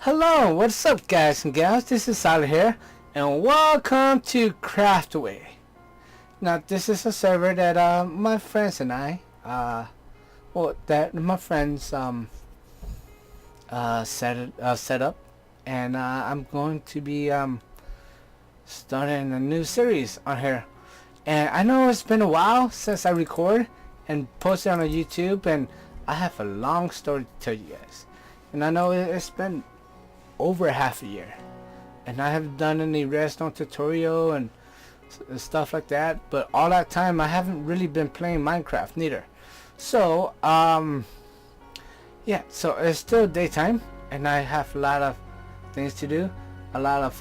Hello, what's up guys and gals, this is Solid here, and welcome to Craftaway. Now this is a server that my friends and I, set up, and I'm going to be starting a new series on here. And I know it's been a while since I record and posted on YouTube, and I have a long story to tell you guys. And I know it's been over half a year, and I haven't done any redstone tutorial and stuff like that, but all that time I haven't really been playing Minecraft neither. So yeah, so it's still daytime and I have a lot of things to do, a lot of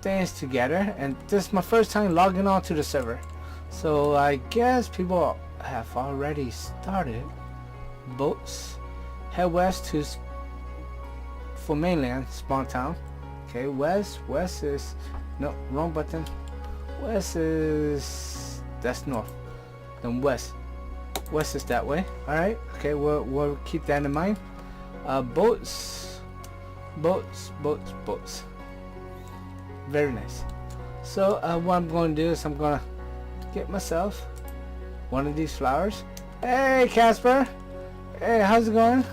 things to gather, and this is my first time logging on to the server. So I guess people have already started. Boats, head west to for mainland spawn town. Okay, west is no, wrong button. West is, that's north, then west is that way. All right, okay, we'll keep that in mind. Boats, very nice. So what I'm going to do is I'm gonna get myself one of these flowers. Hey Casper, hey, how's it going?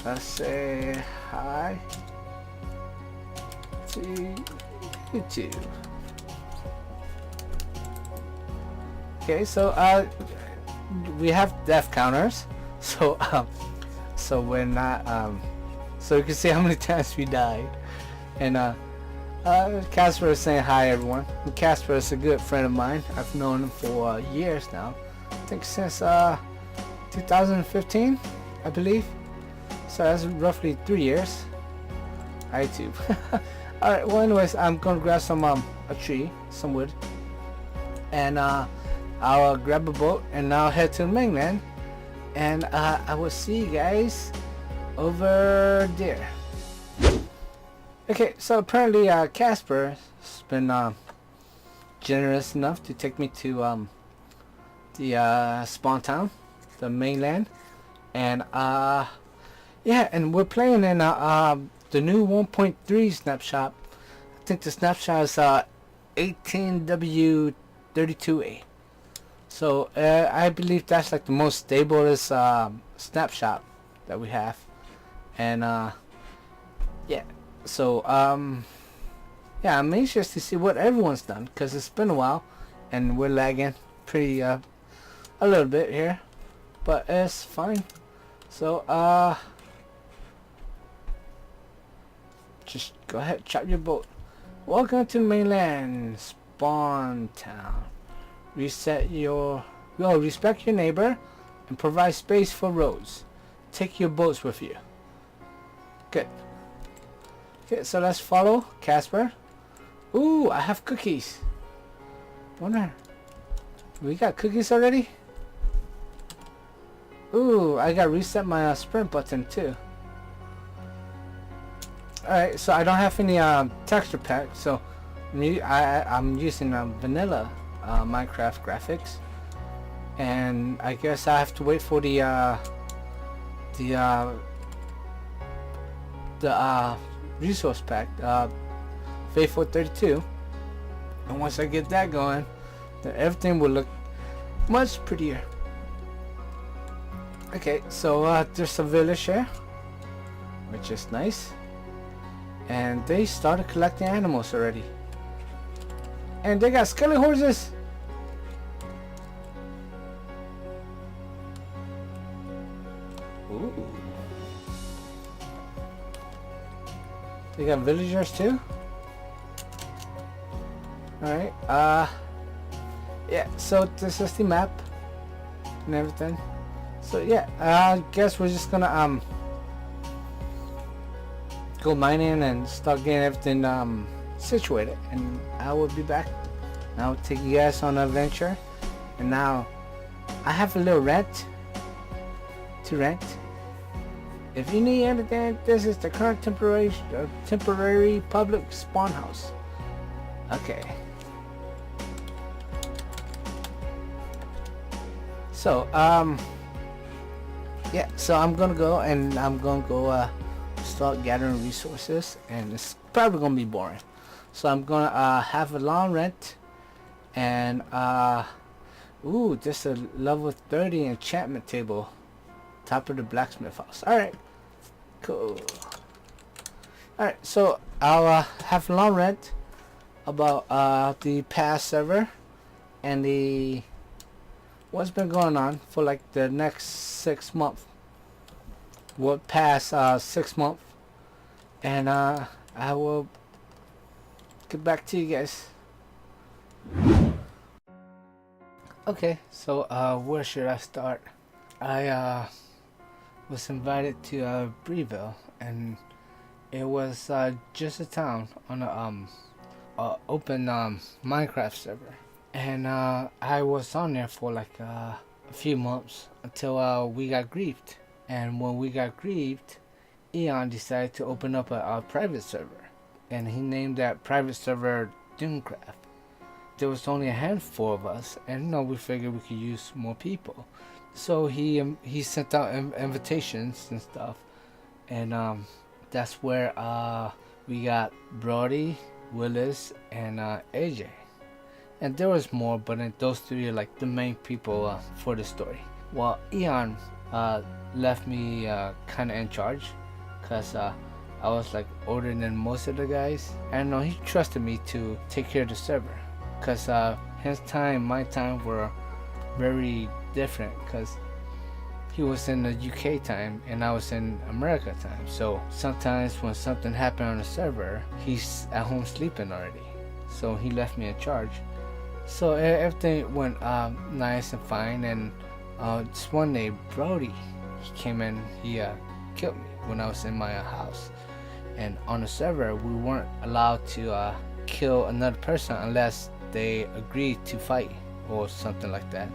Let's say hi to YouTube. Okay, so we have death counters, so so we're not so you can see how many times we died. And Casper is saying hi everyone. And Casper is a good friend of mine. I've known him for years now. I think since 2015, I believe. So that's roughly 3 years. I too. Alright, well anyways, I'm gonna grab some a tree, some wood, and I'll grab a boat and I'll head to the mainland, and I will see you guys over there. Okay, so apparently Casper has been generous enough to take me to the spawn town, the mainland, and yeah, and we're playing in the new 1.3 snapshot. I think the snapshot is 18W32A. So I believe that's like the most stablest snapshot that we have. And yeah, so yeah, I'm anxious to see what everyone's done, because it's been a while and we're lagging pretty a little bit here, but it's fine. So just go ahead, chop your boat. Welcome to mainland spawn town. Respect your neighbor and provide space for roads. Take your boats with you. Good. Okay, so let's follow Casper. Ooh, I have cookies. Wonder, we got cookies already? Ooh, I got reset my sprint button too. Alright, so I don't have any texture pack, so I'm using vanilla Minecraft graphics, and I guess I have to wait for the resource pack, Faithful 32, and once I get that going, then everything will look much prettier. Okay, so there's a village here, which is nice. And they started collecting animals already. And they got skelly horses. Ooh. They got villagers too. Alright, yeah, so this is the map and everything. So yeah, I guess we're just gonna go mining and start getting everything situated, and I will be back. I'll take you guys on an adventure. And now I have a little rant to rent. If you need anything, this is the current temporary public spawn house. Okay, so yeah, so I'm gonna go and I'm gonna go start gathering resources, and it's probably gonna be boring. So I'm gonna have a long rent, and ooh, just a level 30 enchantment table, top of the blacksmith house. All right, cool. All right, so I'll have a long rent about the past server and the what's been going on for like the next 6 months. What past 6 months, and I will get back to you guys. Okay, so where should I start? I was invited to Breville, and it was just a town on a open Minecraft server, and I was on there for like a few months until we got griefed. And when we got griefed, Eon decided to open up a private server, and he named that private server Doomcraft. There was only a handful of us, and we figured we could use more people. So he sent out invitations and stuff, and that's where we got Brody, Willis, and AJ. And there was more, but those three are like the main people for the story. Well, Eon left me kind of in charge, because I was like older than most of the guys, and he trusted me to take care of the server, because his time, my time were very different, because he was in the UK time and I was in America time. So sometimes when something happened on the server, he's at home sleeping already, so he left me in charge. So everything went nice and fine, and this one day Brody, he came in, he killed me when I was in my house. And on the server, we weren't allowed to kill another person unless they agreed to fight or something like that.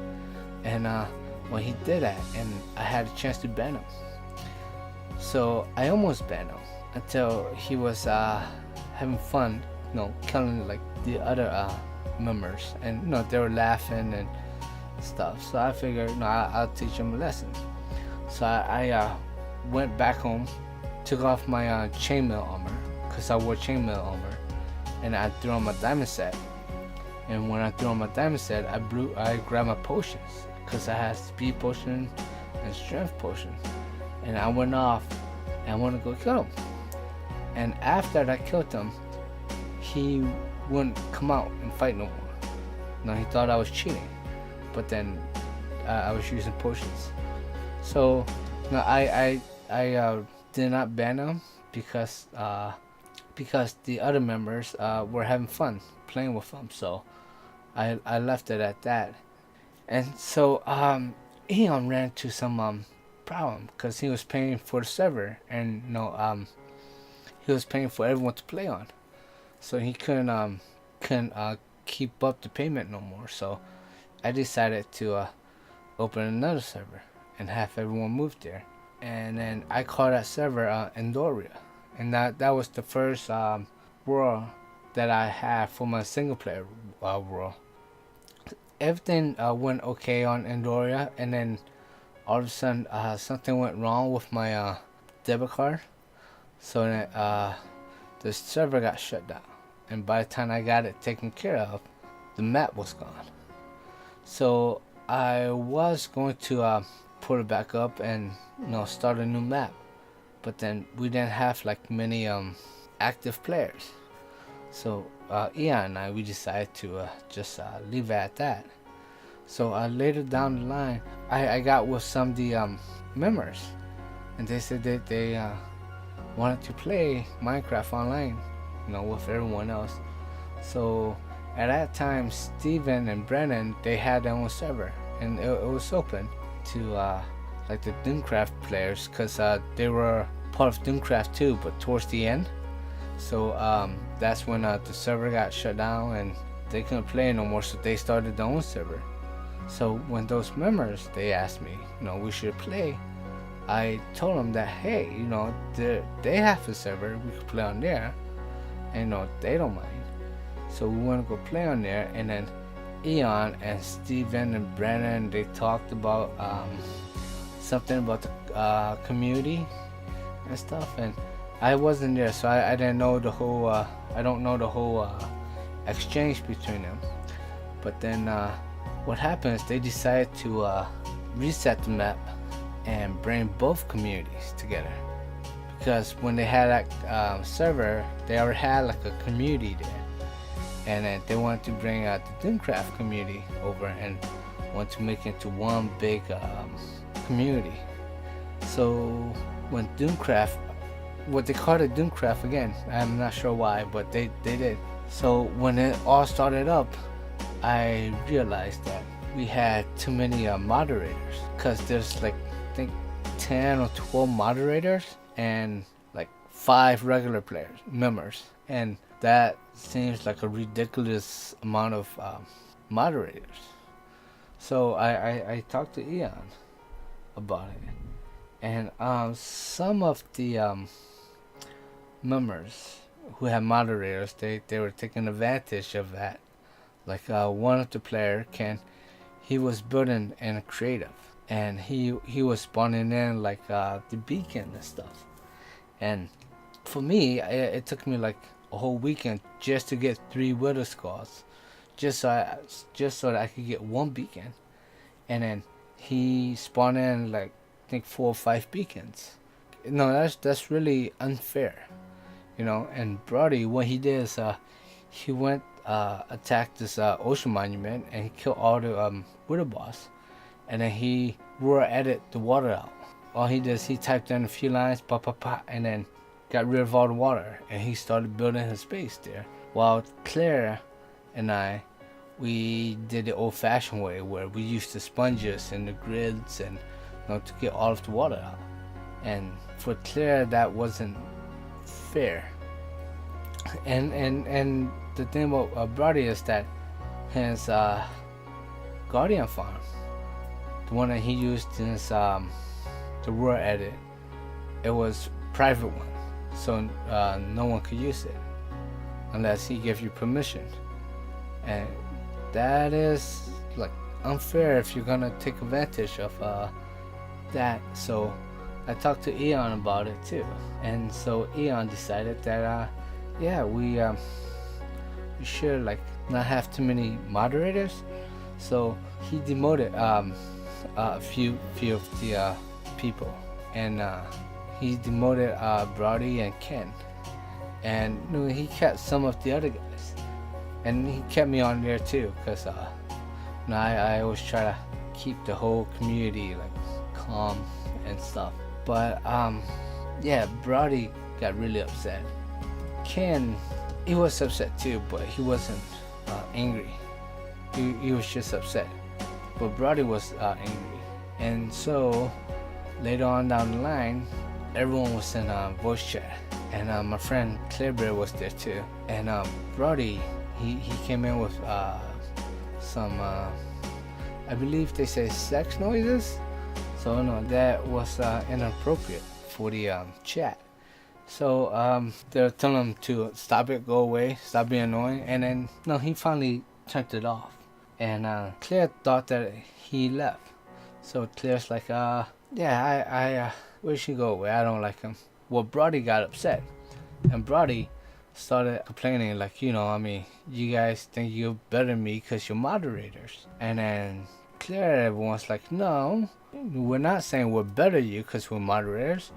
And when he did that, and I had a chance to ban him, so I almost banned him until he was having fun, killing like the other members, and they were laughing and stuff. So I figured, I'll teach him a lesson. So I went back home, took off my chainmail armor, because I wore chainmail armor, and I threw on my diamond set. And when I threw on my diamond set, I grabbed my potions, because I had speed potion and strength potion, and I went off and I wanted to go kill him. And after I killed him, he wouldn't come out and fight no more. He thought I was cheating, but then I was using potions. So I did not ban him, because the other members were having fun playing with him. So I left it at that. And so Eon ran into some problem, because he was paying for the server, and he was paying for everyone to play on. So he couldn't keep up the payment no more. So I decided to open another server and have everyone move there. And then I called that server Endoria, and that was the first world that I had for my single player world. Everything went okay on Endoria, and then all of a sudden something went wrong with my debit card, so then the server got shut down. And by the time I got it taken care of, the map was gone. So I was going to put it back up and start a new map, but then we didn't have like many active players. So Ian and I, we decided to just leave it at that. So later down the line, I got with some of the members, and they said that they wanted to play Minecraft online, with everyone else. So at that time, Steven and Brennan, they had their own server, and it was open to like the Doomcraft players, because they were part of Doomcraft too, but towards the end. So that's when the server got shut down and they couldn't play no more, so they started their own server. So when those members, they asked me, we should play, I told them that, hey, they have a server, we could play on there, and they don't mind. So we want to go play on there. And then Eon and Steven and Brennan, they talked about something about community and stuff, and I wasn't there, so I didn't know the whole. I don't know the whole exchange between them. But then what happens? They decide to reset the map and bring both communities together, because when they had that server, they already had like a community there, and then they wanted to bring the Doomcraft community over and want to make it into one big community. So when Doomcraft, what they called it Doomcraft again, I'm not sure why, but they did. So when it all started up, I realized that we had too many moderators, because there's like I think 10 or 12 moderators and like 5 regular players members, and that seems like a ridiculous amount of moderators. So I talked to Eon about it, and some of the members who have moderators, they were taking advantage of that. Like one of the player, Ken, he was building in a creative, and he was spawning in like the beacon and stuff. And for me, it took me like a whole weekend just to get 3 Widow Skulls, just so that I could get 1 beacon. And then he spawned in like I think 4 or 5 beacons. No, that's really unfair, you know. And Brody, what he did is he went attacked this ocean monument, and he killed all the Widow boss, and then he roar edit the water out. All he did is he typed in a few lines, and then got rid of all the water, and he started building his base there. While Claire and I, we did the old-fashioned way, where we used the sponges and the grids, and to get all of the water out. And for Claire, that wasn't fair. And the thing about Brody is that his Guardian farm, the one that he used in his the roar edit, it was private one, so no one could use it unless he gave you permission. And that is like unfair if you're gonna take advantage of that. So I talked to Eon about it too, and so Eon decided that we should like not have too many moderators. So he demoted a few of the people, and he demoted Brody and Ken, and he kept some of the other guys, and he kept me on there too, because I always try to keep the whole community like calm and stuff. But Brody got really upset. Ken, he was upset too, but he wasn't angry. He was just upset. But Brody was angry, and so later on down the line, everyone was in voice chat, and my friend ClareBear was there too. And Brody, he came in with some I believe they say sex noises. So no, that was inappropriate for the chat. So they're telling him to stop it, go away, stop being annoying, and then he finally turned it off. And Claire thought that he left. So Claire's like, I we should go away, I don't like him. Well, Brody got upset, and Brody started complaining like, you guys think you're better than me because you're moderators. And then Claire was like, no, we're not saying we're better than you because we're moderators.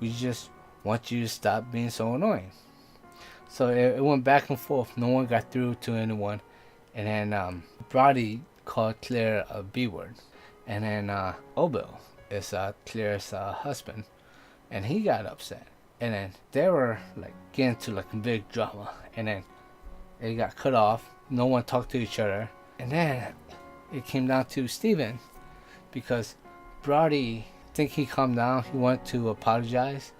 We just want you to stop being so annoying. So it went back and forth. No one got through to anyone. And then Brody called Claire a B word. And then Obel is Claire's husband, and he got upset. And then they were like getting to like a big drama, and then they got cut off. No one talked to each other. And then it came down to Steven, because Brody, I think he calmed down. He wanted to apologize,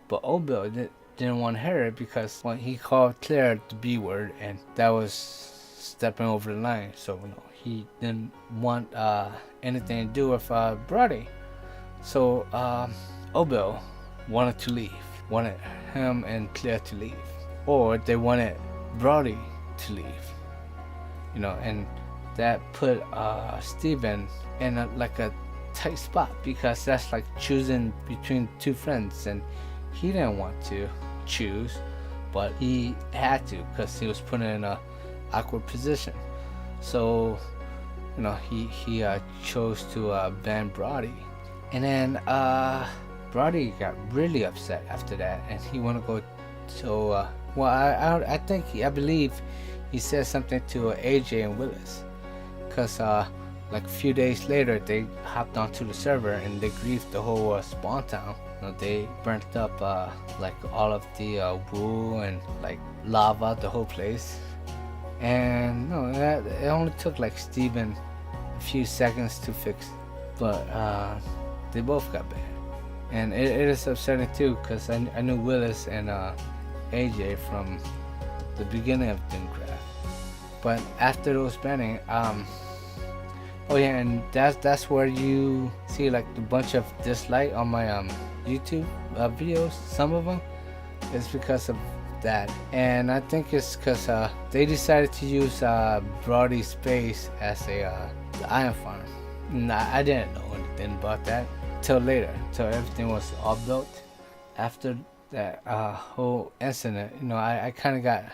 but Obel didn't want to hear it, because when he called Claire the B word, and that was stepping over the line. So he didn't want anything to do with Brody. So Obel wanted to leave, wanted him and Claire to leave, or they wanted Brody to leave, and that put Steven in a tight spot because that's like choosing between two friends, and he didn't want to choose, but he had to because he was put in a awkward position. So he chose to ban Brody, and then Brody got really upset after that, and he want to go. So well, I believe he said something to AJ and Willis, cause like a few days later they hopped onto the server and they griefed the whole spawn town. They burnt up like all of the wool and like lava, the whole place. And it only took like Steven a few seconds to fix, but they both got banned. And it is upsetting too, because I knew Willis and AJ from the beginning of Doomcraft. But after those banning, oh yeah, and that's where you see like a bunch of dislike on my YouTube videos. Some of them is because of that, and I think it's because they decided to use Brody's space as a the iron farm. I didn't know anything about that till later, till everything was all built. After that whole incident, I kind of got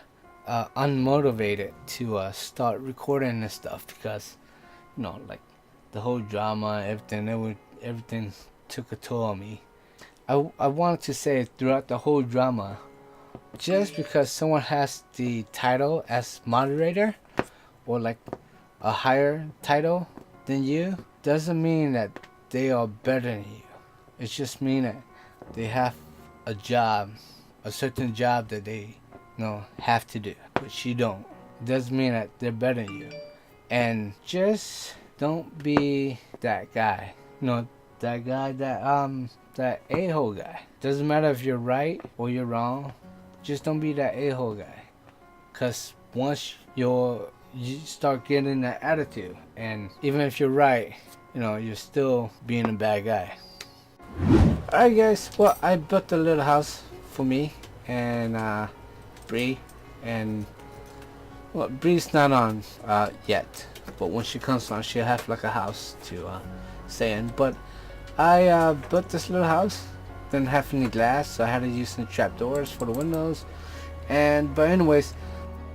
unmotivated to start recording this stuff because like the whole drama, everything took a toll on me. I wanted to say throughout the whole drama, just because someone has the title as moderator or like a higher title than you doesn't mean that they are better than you. It just means that they have a job, a certain job that they have to do, which you don't. It doesn't mean that they're better than you. And just don't be that guy. That guy, that a-hole guy. Doesn't matter if you're right or you're wrong. Just don't be that a-hole guy. Cause once you start getting that attitude, and even if you're right, you're still being a bad guy. Alright guys, well, I built a little house for me and Bree, and well, Bree's not on yet, but when she comes on, she'll have like a house to stay in. But I built this little house, didn't have any glass, so I had to use some trapdoors for the windows. But anyways,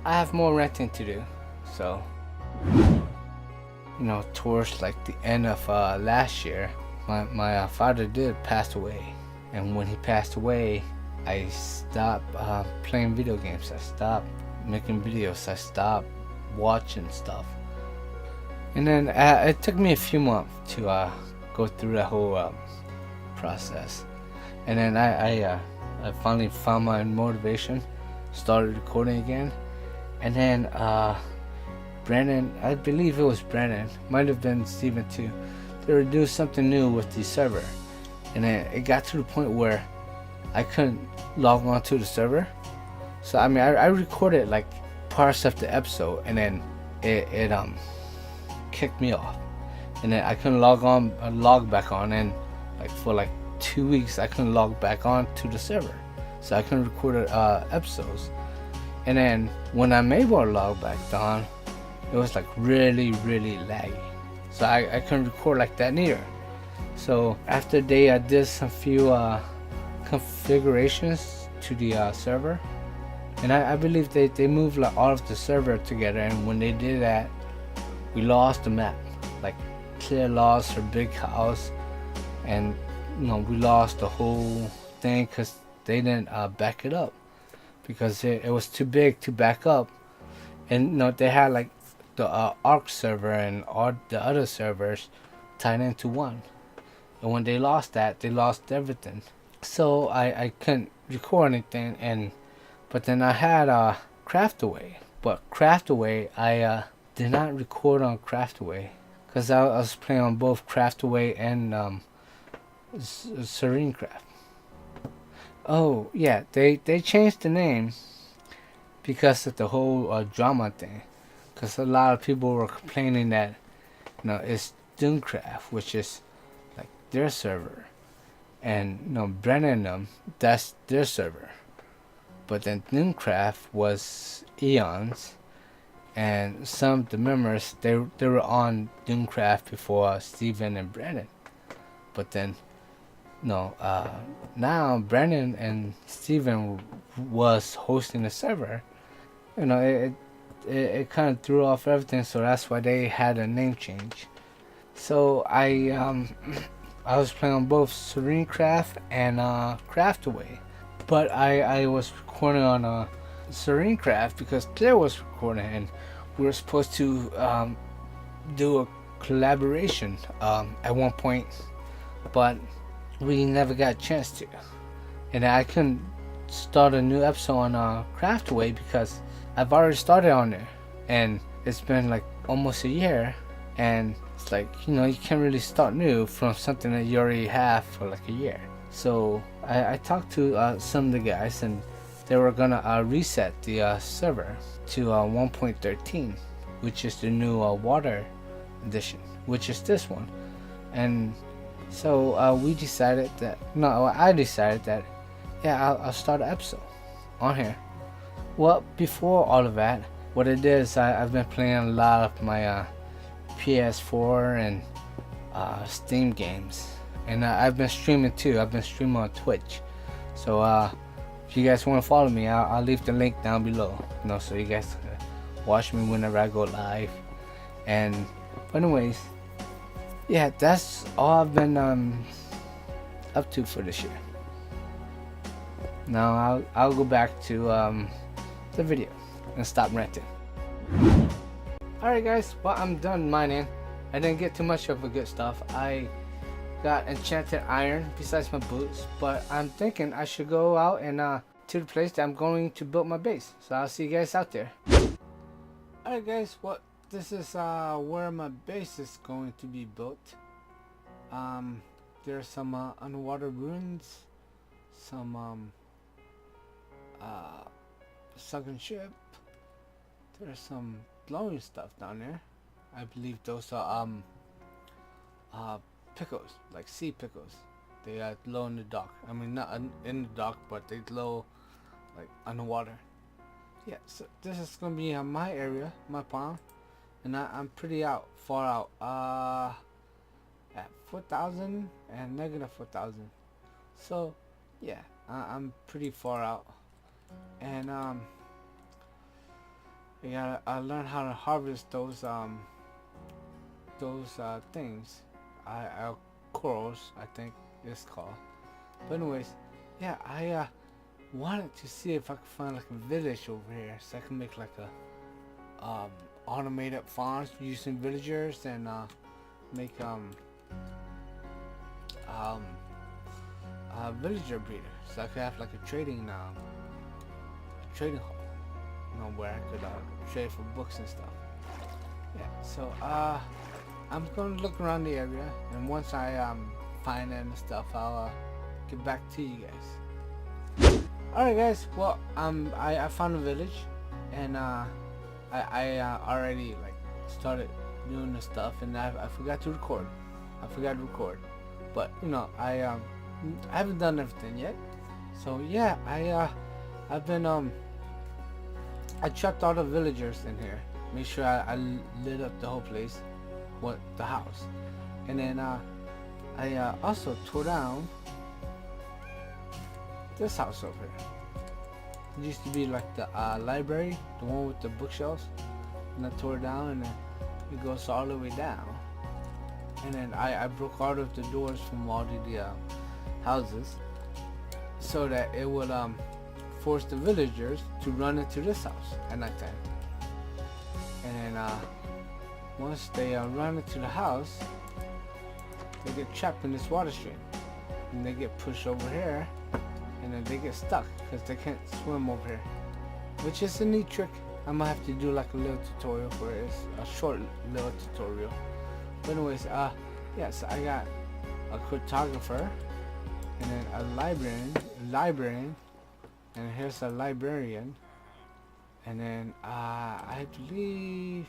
I have more renting to do. So towards like the end of last year, my father did pass away, and when he passed away, I stopped playing video games. I stopped making videos. I stopped watching stuff. And then it took me a few months to go through that whole process. And then I finally found my motivation, started recording again. And then Brandon, I believe it was Brandon, might have been Steven too, they were doing something new with the server. And then it got to the point where I couldn't log on to the server. So I recorded like parts of the episode, and then it kicked me off, and then I couldn't log back on, and like for like 2 weeks I couldn't log back on to the server, so I couldn't record episodes. And then when I'm able to log back on, it was like really laggy, so I couldn't record like that neither. So after they did some few configurations to the server, and I believe they moved like all of the server together, and when they did that, we lost the map. Like Claire lost her big house, and we lost the whole thing because they didn't back it up, because it was too big to back up. And they had like the ARC server and all the other servers tied into one, and when they lost that, they lost everything. So I couldn't record anything. But then I had Craftaway, but Craftaway I did not record on Craftaway because I was playing on both Craftaway and SereneCraft. Oh yeah, they changed the name because of the whole drama thing, because a lot of people were complaining that it's Doomcraft, which is like their server, and Brennan and them, that's their server. But then Doomcraft was Eon's, and some of the members they were on Doomcraft before Steven and Brandon. but then no, now Brandon and Steven was hosting the server. You know, it kind of threw off everything, so that's why they had a name change. So I was playing on both Serenecraft and Craftaway, but I was recording on Serenecraft because Claire was recording, and we were supposed to do a collaboration at one point, but we never got a chance to, and I couldn't start a new episode on Craftaway because I've already started on there, and it's been like almost a year, and it's like, you know, you can't really start new from something that you already have for like a year. So I talked to some of the guys, and they were gonna reset the server to 1.13, which is the new water edition, which is this one. And so I decided that yeah, I'll start an episode on here. Well, before all of that, what it is, I've been playing a lot of my PS4 and Steam games, and I've been streaming too. I've been streaming on Twitch. So if you guys want to follow me, I'll leave the link down below, you know, so you guys can watch me whenever I go live. And but anyways, yeah, that's all I've been up to for this year. Now I'll go back to the video and stop ranting. Alright guys, well, I'm done mining. I didn't get too much of the good stuff. I got enchanted iron besides my boots, but I'm thinking I should go out and to the place that I'm going to build my base. So I'll see you guys out there. Alright guys, well, this is where my base is going to be built. There's some underwater ruins, some sunken ship. There's some glowing stuff down there. I believe those are pickles, like sea pickles. They glow in the dark. I mean, not in the dark, but they glow like underwater. Yeah, so this is gonna be my area, my pond, and I'm pretty far out. At 4,000 and negative 4,000. So yeah, I'm pretty far out, and I learned how to harvest those things. Corals, I think it's called. But anyways, yeah, I wanted to see if I could find like a village over here, so I can make like a automated farms using villagers, and make a villager breeder, so I could have like a trading hall, you know, where I could trade for books and stuff. Yeah, so I'm gonna look around the area, and once I find it and stuff, I'll get back to you guys. Alright guys, well, I found a village, and I already like started doing the stuff, and I forgot to record. But you know, I haven't done everything yet. So yeah, I've been I trapped all the villagers in here. Make sure I lit up the whole place, the house, and then I also tore down this house over here. It used to be like the library, the one with the bookshelves, and I tore it down, and then it goes all the way down. And then I broke all of the doors from all the houses, so that it would force the villagers to run into this house at nighttime. And then once they run into the house, they get trapped in this water stream, and they get pushed over here, and then they get stuck because they can't swim over here, which is a neat trick. I might have to do like a little tutorial for it. It's a short little tutorial. But anyways, yeah, so I got a cartographer, and then a librarian, and here's a librarian, and then I believe,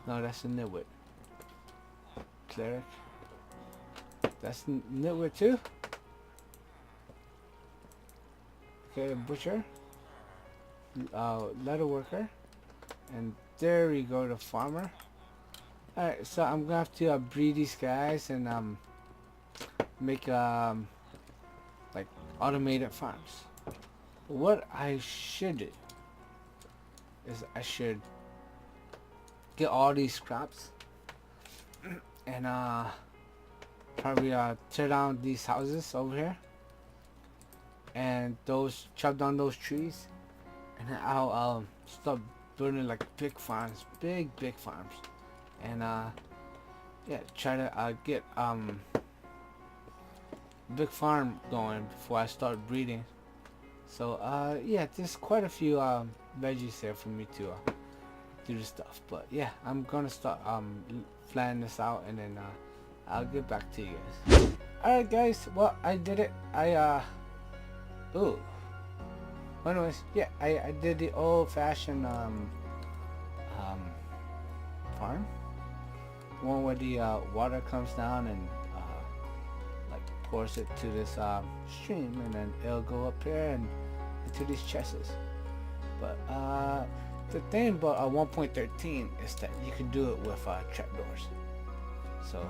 no, that's a nitwit. Cleric, that's nitwit too. Okay, butcher, leather worker, and there we go, the farmer. Alright, so I'm gonna have to breed these guys, and make like automated farms. What I should do is I should get all these crops and probably tear down these houses over here and chop down those trees, and then I'll start building like big farms, big farms, and yeah, try to get big farm going before I start breeding. So yeah, there's quite a few veggies there for me to do the stuff, but yeah, I'm gonna start planning this out, and then I'll get back to you guys. Alright guys, well, I did it. Ooh. Anyways, yeah, I did the old-fashioned farm, one where the water comes down and like pours it to this stream, and then it'll go up here and into these chests. But the thing about 1.13 is that you can do it with trapdoors. So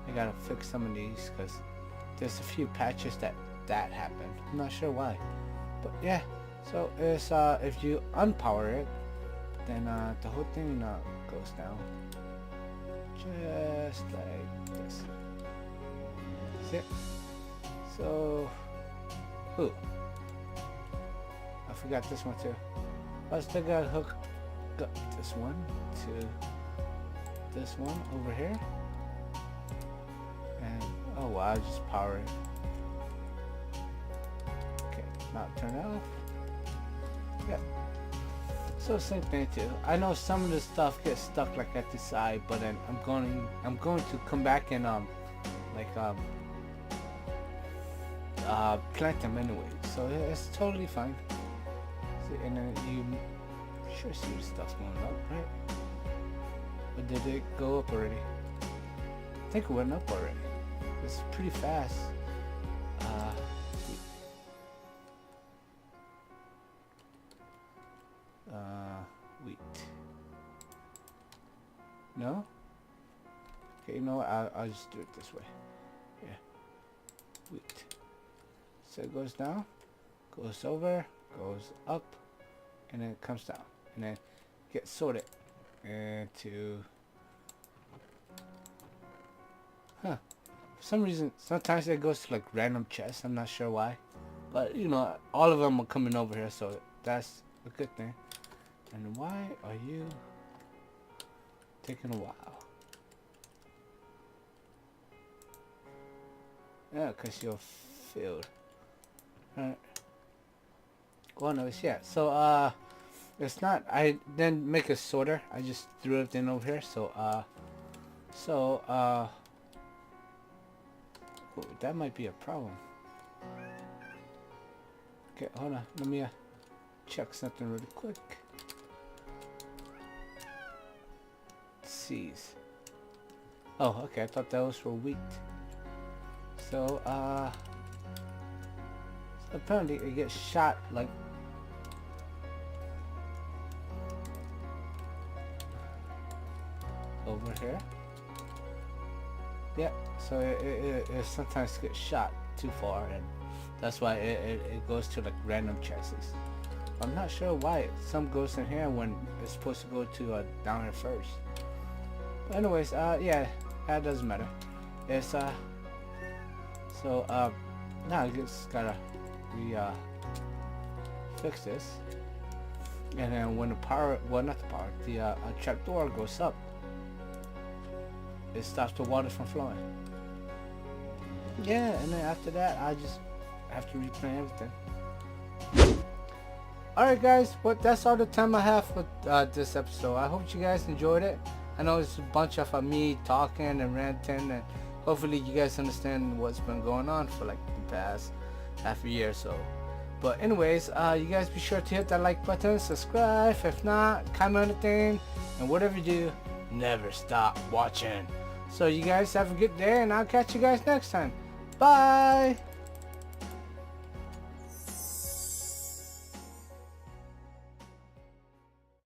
I gotta fix some of these because there's a few patches that happened. I'm not sure why, but yeah. So it's if you unpower it, then the whole thing goes down, just like this. See it? So, ooh, I forgot this one too. I still gotta hook up this one to this one over here, and oh wow, I just power it. Okay, now turn it off. Yeah. So same thing too. I know some of the stuff gets stuck like at the side, but then I'm going to come back and plant them anyway. So it's totally fine. See, and then you sure see the stuff's going up, right? Or did it go up already? I think it went up already. It's pretty fast. Wheat. No? Okay, you know what? I'll just do it this way. Yeah. Wheat. So it goes down, goes over, goes up, and then it comes down. And then gets sorted into... Huh. For some reason, sometimes it goes to like random chests. I'm not sure why. But, you know, all of them are coming over here, so that's a good thing. And why are you taking a while? Yeah, because you're filled. Alright. Well, no, yeah. So, it's not, I didn't make a sorter. I just threw everything over here. So, oh, that might be a problem. Okay, hold on. Let me check something really quick. Seeds. Oh, okay. I thought that was for wheat. So, apparently it gets shot like over here. Yeah. So it sometimes gets shot too far, and that's why it goes to like random chests. I'm not sure why some goes in here when it's supposed to go to down here first. But anyways, yeah, that doesn't matter. It's so now I just gotta fix this, and then when the power, well, not the power, the trapdoor goes up, it stops the water from flowing. Yeah, and then after that I just have to replant everything. Alright guys, well, that's all the time I have for this episode. I hope you guys enjoyed it. I know it's a bunch of me talking and ranting, and hopefully you guys understand what's been going on for like the past half a year or so. But anyways, you guys be sure to hit that like button, subscribe, if not, comment anything, and whatever you do, never stop watching. So you guys have a good day, and I'll catch you guys next time. Bye!